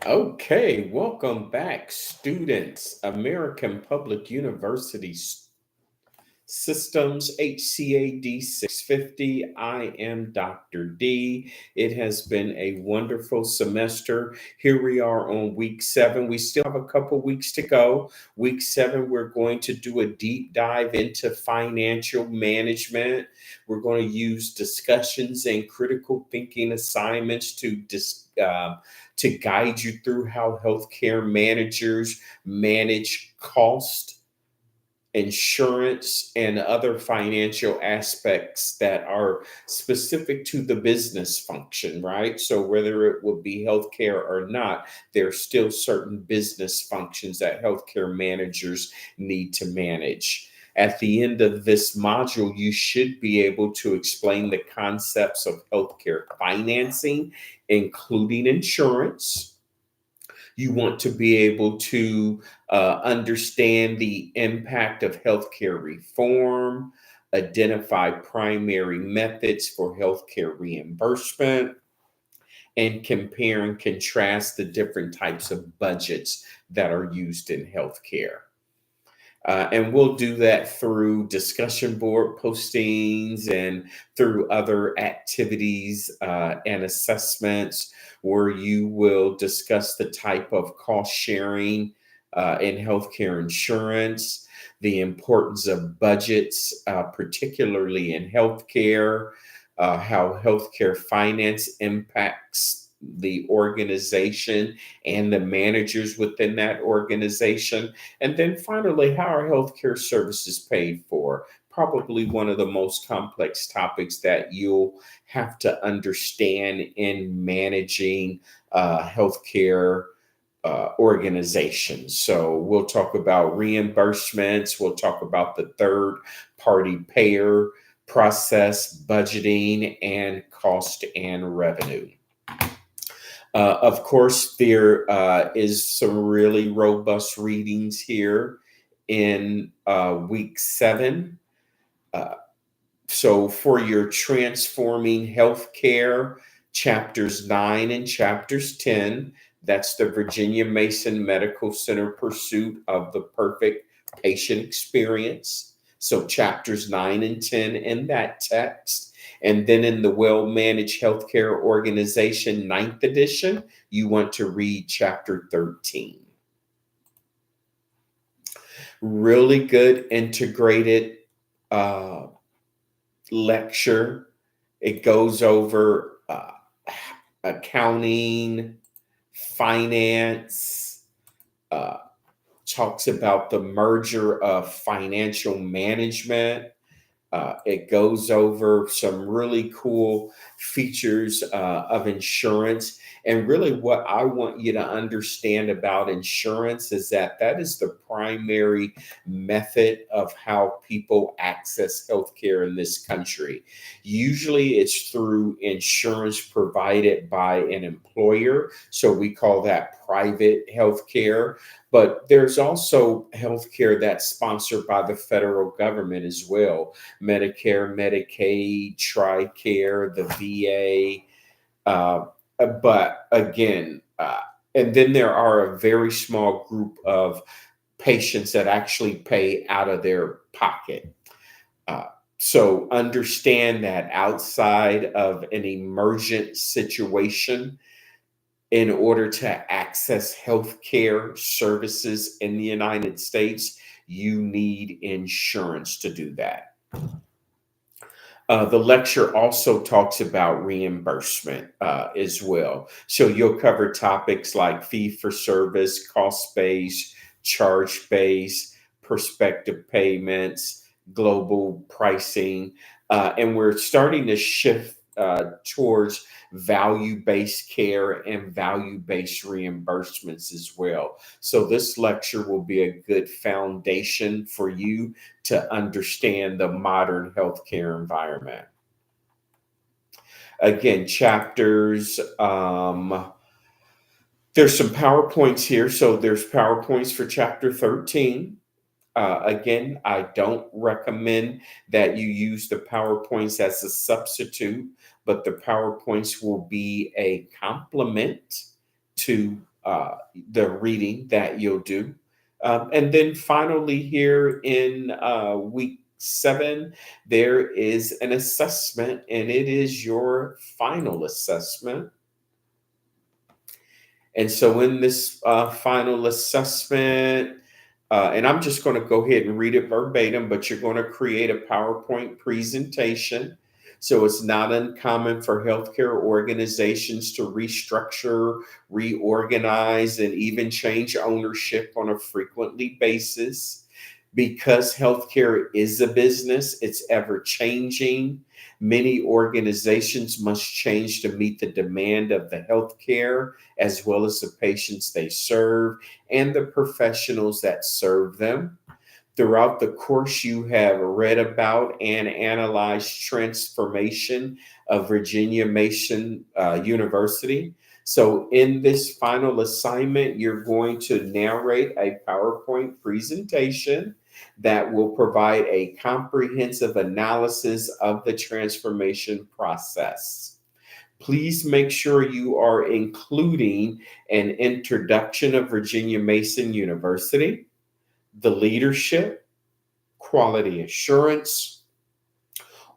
Okay, welcome back, students. American Public University Systems HCAD 650. I am Dr. D. It has been a wonderful semester. Here we are on week 7. We still have a couple weeks to go. Week 7, we're going to do a deep dive into financial management. We're going to use discussions and critical thinking assignments to guide you through how healthcare managers manage cost, insurance, and other financial aspects that are specific to the business function, right? So, whether it would be healthcare or not, there are still certain business functions that healthcare managers need to manage. At the end of this module, you should be able to explain the concepts of healthcare financing, including insurance. You want to be able to understand the impact of healthcare reform, identify primary methods for healthcare reimbursement, and compare and contrast the different types of budgets that are used in healthcare. And we'll do that through discussion board postings and through other activities and assessments where you will discuss the type of cost sharing in healthcare insurance, the importance of budgets, particularly in healthcare, how healthcare finance impacts the organization and the managers within that organization. And then finally, how are healthcare services paid for? Probably one of the most complex topics that you'll have to understand in managing healthcare organizations. So we'll talk about reimbursements, we'll talk about the third party payer process, budgeting, and cost and revenue. Of course, there is some really robust readings here in week 7. Uh, so, for your Transforming Healthcare, chapters 9 and chapters 10, that's the Virginia Mason Medical Center Pursuit of the Perfect Patient Experience. So, chapters 9 and 10 in that text. And then in the Well Managed Healthcare Organization, ninth edition, you want to read chapter 13. Really good integrated uh, lecture. It goes over accounting, finance, uh, talks about the merger of financial management. It goes over some really cool features of insurance. And really, what I want you to understand about insurance is that that is the primary method of how people access healthcare in this country. Usually, it's through insurance provided by an employer. So we call that private healthcare. But there's also healthcare that's sponsored by the federal government as well. Medicare, Medicaid, TRICARE, the VA. But again, and then there are a very small group of patients that actually pay out of their pocket. Uh, so understand that outside of an emergent situation, in order to access healthcare services in the United States, you need insurance to do that. The lecture also talks about reimbursement as well. So you'll cover topics like fee for service, cost based, charge based, prospective payments, global pricing. And we're starting to shift towards value based care and value based reimbursements as well. So this lecture will be a good foundation for you to understand the modern healthcare environment. Again, chapters, there's some PowerPoints here. So there's PowerPoints for chapter 13. Again, I don't recommend that you use the PowerPoints as a substitute, but the PowerPoints will be a complement to the reading that you'll do. And then finally, here in week 7, there is an assessment, and it is your final assessment. And so, in this final assessment, and I'm just going to go ahead and read it verbatim, but you're going to create a PowerPoint presentation. So it's not uncommon for healthcare organizations to restructure, reorganize, and even change ownership on a frequently basis. Because healthcare is a business, it's ever changing. Many organizations must change to meet the demand of the healthcare as well as the patients they serve and the professionals that serve them. Throughout the course, you have read about and analyzed transformation of Virginia Mason University. So, in this final assignment, you're going to narrate a PowerPoint presentation that will provide a comprehensive analysis of the transformation process. Please make sure you are including an introduction of Virginia Mason University, the leadership, quality assurance,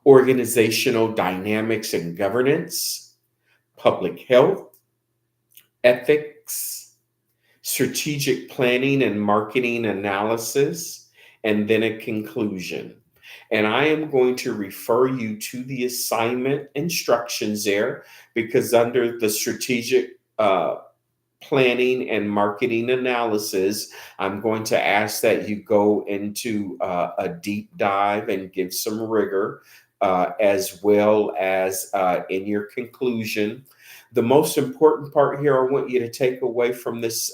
organizational dynamics and governance, public health, ethics, strategic planning and marketing analysis, and then a conclusion. And I am going to refer you to the assignment instructions there, because under the strategic planning and marketing analysis, I'm going to ask that you go into a deep dive and give some rigor, as well as in your conclusion. The most important part here I want you to take away from this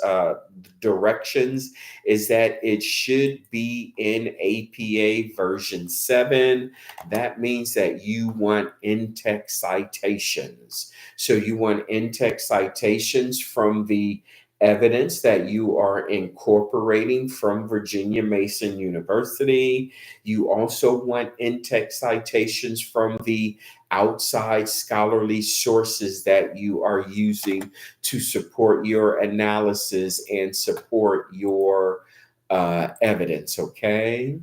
directions is that it should be in APA version 7. That means that you want in-text citations. So you want in-text citations from the evidence that you are incorporating from Virginia Mason University. You also want in-text citations from the outside scholarly sources that you are using to support your analysis and support your evidence, okay?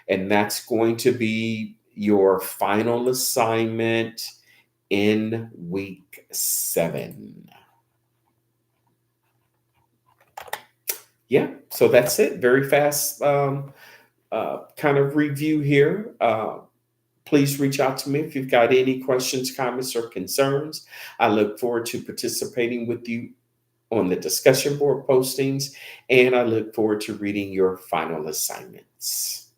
And that's going to be your final assignment in week 7. Yeah, so that's it. Very fast kind of review here. Please reach out to me if you've got any questions, comments, or concerns. I look forward to participating with you on the discussion board postings, and I look forward to reading your final assignments.